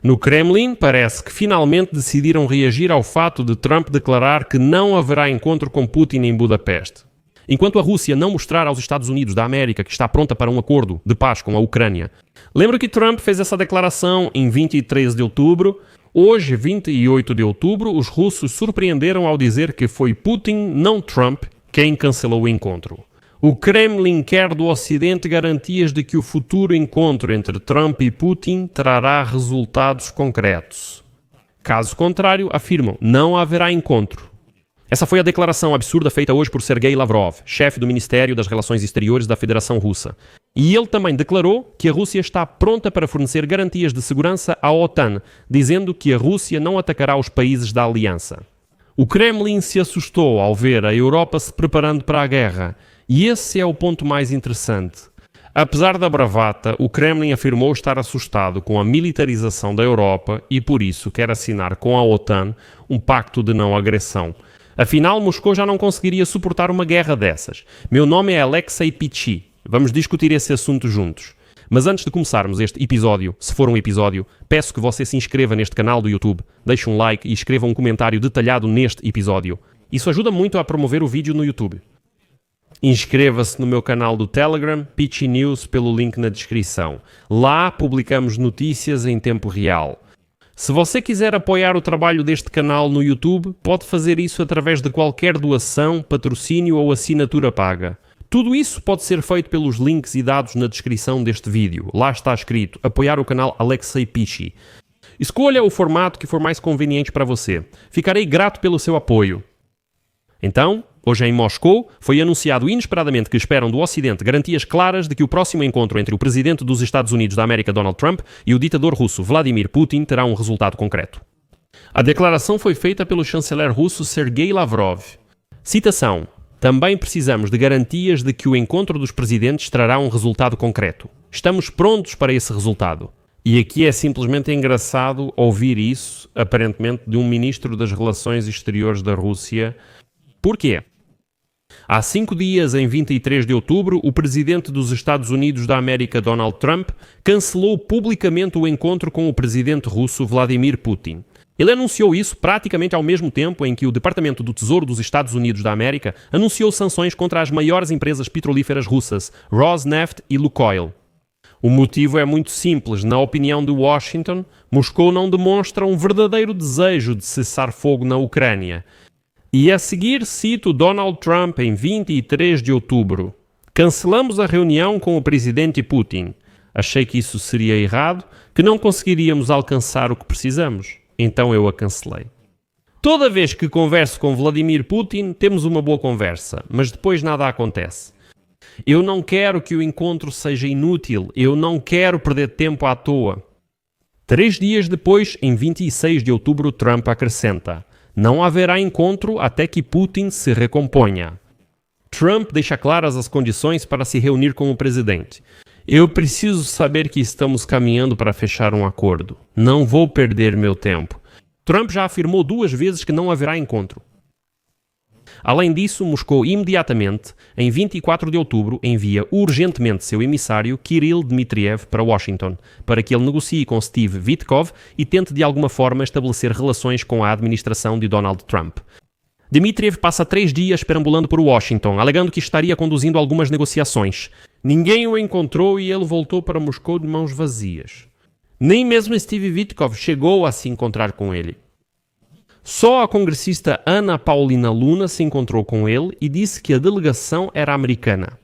No Kremlin, parece que finalmente decidiram reagir ao fato de Trump declarar que não haverá encontro com Putin em Budapeste. Enquanto a Rússia não mostrar aos Estados Unidos da América que está pronta para um acordo de paz com a Ucrânia. Lembra que Trump fez essa declaração em 23 de outubro? Hoje, 28 de outubro, os russos surpreenderam ao dizer que foi Putin, não Trump, quem cancelou o encontro. O Kremlin quer do Ocidente garantias de que o futuro encontro entre Trump e Putin trará resultados concretos. Caso contrário, afirmam, não haverá encontro. Essa foi a declaração absurda feita hoje por Sergei Lavrov, chefe do Ministério das Relações Exteriores da Federação Russa. E ele também declarou que a Rússia está pronta para fornecer garantias de segurança à OTAN, dizendo que a Rússia não atacará os países da aliança. O Kremlin se assustou ao ver a Europa se preparando para a guerra, e esse é o ponto mais interessante. Apesar da bravata, o Kremlin afirmou estar assustado com a militarização da Europa e por isso quer assinar com a OTAN um pacto de não agressão. Afinal, Moscou já não conseguiria suportar uma guerra dessas. Meu nome é Alexei Pichi. Vamos discutir esse assunto juntos. Mas antes de começarmos este episódio, se for um episódio, peço que você se inscreva neste canal do YouTube, deixe um like e escreva um comentário detalhado neste episódio. Isso ajuda muito a promover o vídeo no YouTube. Inscreva-se no meu canal do Telegram, Pichi News, pelo link na descrição. Lá publicamos notícias em tempo real. Se você quiser apoiar o trabalho deste canal no YouTube, pode fazer isso através de qualquer doação, patrocínio ou assinatura paga. Tudo isso pode ser feito pelos links e dados na descrição deste vídeo. Lá está escrito apoiar o canal Alexei Pichi. Escolha o formato que for mais conveniente para você. Ficarei grato pelo seu apoio. Então, hoje em Moscou, foi anunciado inesperadamente que esperam do Ocidente garantias claras de que o próximo encontro entre o presidente dos Estados Unidos da América, Donald Trump, e o ditador russo Vladimir Putin terá um resultado concreto. A declaração foi feita pelo chanceler russo Sergei Lavrov. Citação: também precisamos de garantias de que o encontro dos presidentes trará um resultado concreto. Estamos prontos para esse resultado. E aqui é simplesmente engraçado ouvir isso, aparentemente, de um ministro das Relações Exteriores da Rússia. Porquê? Há 5 dias, em 23 de outubro, o presidente dos Estados Unidos da América, Donald Trump, cancelou publicamente o encontro com o presidente russo Vladimir Putin. Ele anunciou isso praticamente ao mesmo tempo em que o Departamento do Tesouro dos Estados Unidos da América anunciou sanções contra as maiores empresas petrolíferas russas, Rosneft e Lukoil. O motivo é muito simples. Na opinião de Washington, Moscou não demonstra um verdadeiro desejo de cessar fogo na Ucrânia. E a seguir cito Donald Trump em 23 de outubro. Cancelamos a reunião com o presidente Putin. Achei que isso seria errado, que não conseguiríamos alcançar o que precisamos. Então eu a cancelei. Toda vez que converso com Vladimir Putin, temos uma boa conversa, mas depois nada acontece. Eu não quero que o encontro seja inútil, eu não quero perder tempo à toa. 3 dias depois, em 26 de outubro, Trump acrescenta: não haverá encontro até que Putin se recomponha. Trump deixa claras as condições para se reunir com o presidente. Eu preciso saber que estamos caminhando para fechar um acordo. Não vou perder meu tempo. Trump já afirmou 2 vezes que não haverá encontro. Além disso, Moscou imediatamente, em 24 de outubro, envia urgentemente seu emissário Kirill Dmitriev para Washington, para que ele negocie com Steve Witkoff e tente de alguma forma estabelecer relações com a administração de Donald Trump. Dmitriev passa 3 dias perambulando por Washington, alegando que estaria conduzindo algumas negociações. Ninguém o encontrou e ele voltou para Moscou de mãos vazias. Nem mesmo Steve Witkoff chegou a se encontrar com ele. Só a congressista Ana Paulina Luna se encontrou com ele e disse que a delegação era americana.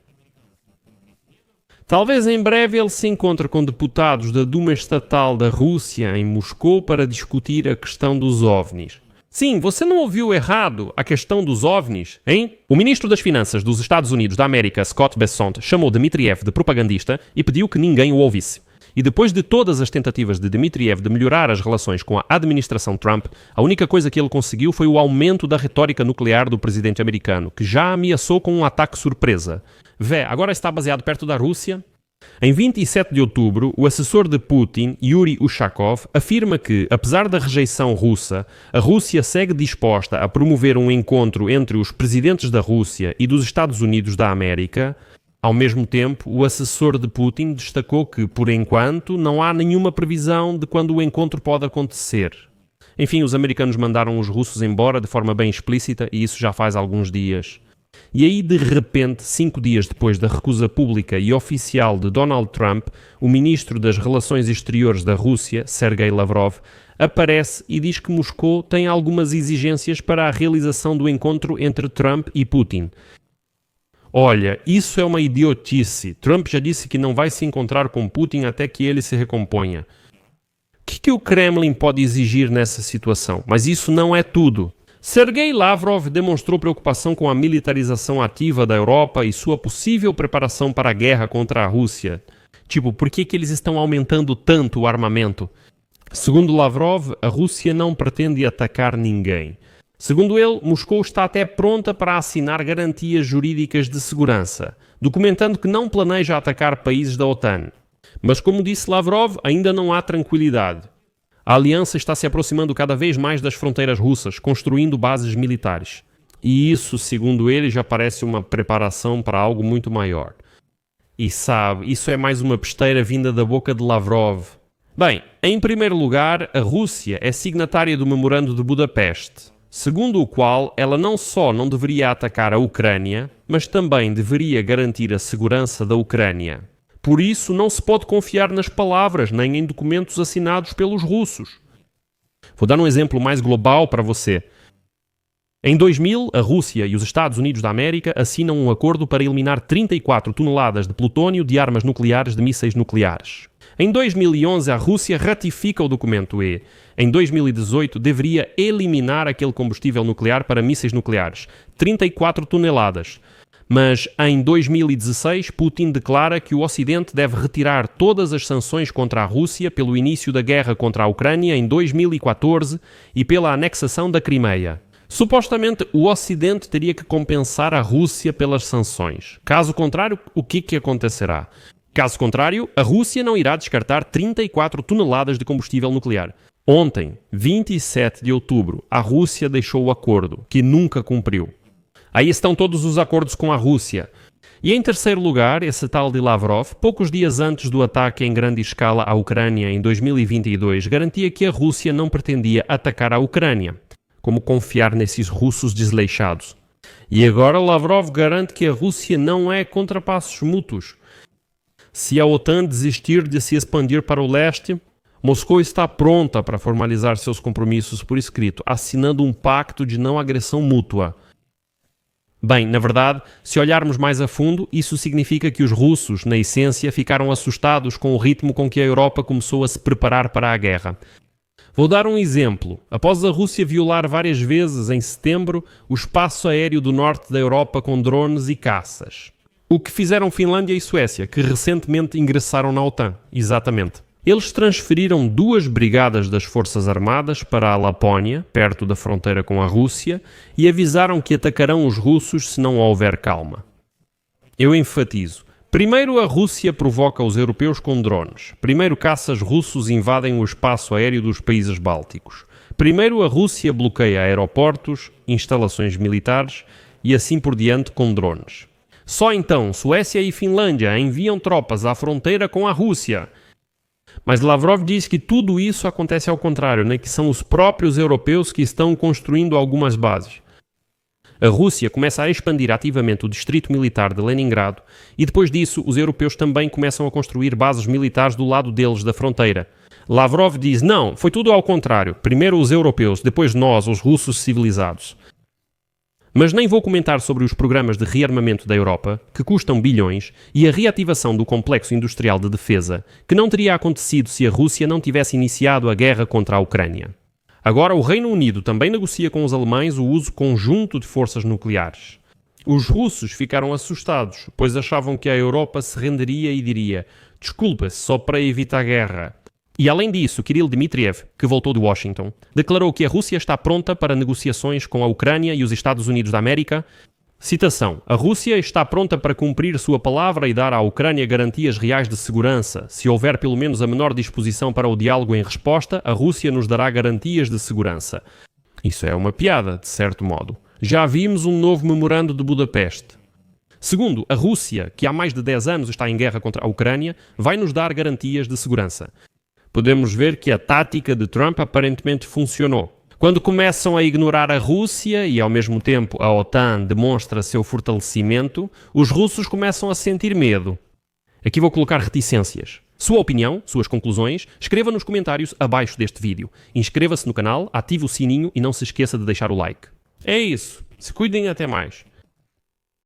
Talvez em breve ele se encontre com deputados da Duma Estatal da Rússia em Moscou para discutir a questão dos OVNIs. Sim, você não ouviu errado a questão dos OVNIs, hein? O ministro das Finanças dos Estados Unidos da América, Scott Bessent, chamou Dmitriev de propagandista e pediu que ninguém o ouvisse. E depois de todas as tentativas de Dmitriev de melhorar as relações com a administração Trump, a única coisa que ele conseguiu foi o aumento da retórica nuclear do presidente americano, que já ameaçou com um ataque surpresa. Agora está baseado perto da Rússia? Em 27 de outubro, o assessor de Putin, Yuri Ushakov, afirma que, apesar da rejeição russa, a Rússia segue disposta a promover um encontro entre os presidentes da Rússia e dos Estados Unidos da América, Ao mesmo tempo, o assessor de Putin destacou que, por enquanto, não há nenhuma previsão de quando o encontro pode acontecer. Enfim, os americanos mandaram os russos embora de forma bem explícita e isso já faz alguns dias. E aí, de repente, 5 dias depois da recusa pública e oficial de Donald Trump, o ministro das Relações Exteriores da Rússia, Sergei Lavrov, aparece e diz que Moscou tem algumas exigências para a realização do encontro entre Trump e Putin. Olha, isso é uma idiotice. Trump já disse que não vai se encontrar com Putin até que ele se recomponha. O que o Kremlin pode exigir nessa situação? Mas isso não é tudo. Sergei Lavrov demonstrou preocupação com a militarização ativa da Europa e sua possível preparação para a guerra contra a Rússia. Tipo, por que eles estão aumentando tanto o armamento? Segundo Lavrov, a Rússia não pretende atacar ninguém. Segundo ele, Moscou está até pronta para assinar garantias jurídicas de segurança, documentando que não planeja atacar países da OTAN. Mas, como disse Lavrov, ainda não há tranquilidade. A aliança está se aproximando cada vez mais das fronteiras russas, construindo bases militares. E isso, segundo ele, já parece uma preparação para algo muito maior. E sabe, isso é mais uma besteira vinda da boca de Lavrov. Bem, em primeiro lugar, a Rússia é signatária do Memorando de Budapeste, segundo o qual ela não só não deveria atacar a Ucrânia, mas também deveria garantir a segurança da Ucrânia. Por isso, não se pode confiar nas palavras nem em documentos assinados pelos russos. Vou dar um exemplo mais global para você. Em 2000, a Rússia e os Estados Unidos da América assinam um acordo para eliminar 34 toneladas de plutônio de armas nucleares de mísseis nucleares. Em 2011, a Rússia ratifica o documento e, em 2018, deveria eliminar aquele combustível nuclear para mísseis nucleares, 34 toneladas. Mas, em 2016, Putin declara que o Ocidente deve retirar todas as sanções contra a Rússia pelo início da guerra contra a Ucrânia em 2014 e pela anexação da Crimeia. Supostamente, o Ocidente teria que compensar a Rússia pelas sanções. Caso contrário, o que acontecerá? Caso contrário, a Rússia não irá descartar 34 toneladas de combustível nuclear. Ontem, 27 de outubro, a Rússia deixou o acordo, que nunca cumpriu. Aí estão todos os acordos com a Rússia. E em terceiro lugar, esse tal de Lavrov, poucos dias antes do ataque em grande escala à Ucrânia em 2022, garantia que a Rússia não pretendia atacar a Ucrânia. Como confiar nesses russos desleixados? E agora Lavrov garante que a Rússia não é contrapassos mútuos. Se a OTAN desistir de se expandir para o leste, Moscou está pronta para formalizar seus compromissos por escrito, assinando um pacto de não agressão mútua. Bem, na verdade, se olharmos mais a fundo, isso significa que os russos, na essência, ficaram assustados com o ritmo com que a Europa começou a se preparar para a guerra. Vou dar um exemplo. Após a Rússia violar várias vezes, em setembro, o espaço aéreo do norte da Europa com drones e caças. O que fizeram Finlândia e Suécia, que recentemente ingressaram na OTAN. Exatamente. Eles transferiram 2 brigadas das Forças Armadas para a Lapónia, perto da fronteira com a Rússia, e avisaram que atacarão os russos se não houver calma. Eu enfatizo. Primeiro a Rússia provoca os europeus com drones. Primeiro caças russos invadem o espaço aéreo dos países bálticos. Primeiro a Rússia bloqueia aeroportos, instalações militares e assim por diante com drones. Só então Suécia e Finlândia enviam tropas à fronteira com a Rússia. Mas Lavrov diz que tudo isso acontece ao contrário, né? Que são os próprios europeus que estão construindo algumas bases. A Rússia começa a expandir ativamente o distrito militar de Leningrado e depois disso os europeus também começam a construir bases militares do lado deles da fronteira. Lavrov diz, não, foi tudo ao contrário. Primeiro os europeus, depois nós, os russos civilizados. Mas nem vou comentar sobre os programas de rearmamento da Europa, que custam bilhões, e a reativação do complexo industrial de defesa, que não teria acontecido se a Rússia não tivesse iniciado a guerra contra a Ucrânia. Agora, o Reino Unido também negocia com os alemães o uso conjunto de forças nucleares. Os russos ficaram assustados, pois achavam que a Europa se renderia e diria «Desculpa-se, só para evitar guerra». E além disso, Kirill Dmitriev, que voltou de Washington, declarou que a Rússia está pronta para negociações com a Ucrânia e os Estados Unidos da América. Citação: a Rússia está pronta para cumprir sua palavra e dar à Ucrânia garantias reais de segurança. Se houver pelo menos a menor disposição para o diálogo em resposta, a Rússia nos dará garantias de segurança. Isso é uma piada, de certo modo. Já vimos um novo memorando de Budapeste. Segundo, a Rússia, que há mais de 10 anos está em guerra contra a Ucrânia, vai nos dar garantias de segurança. Podemos ver que a tática de Trump aparentemente funcionou. Quando começam a ignorar a Rússia e, ao mesmo tempo, a OTAN demonstra seu fortalecimento, os russos começam a sentir medo. Aqui vou colocar reticências. Sua opinião, suas conclusões, escreva nos comentários abaixo deste vídeo. Inscreva-se no canal, ative o sininho e não se esqueça de deixar o like. É isso. Se cuidem, até mais.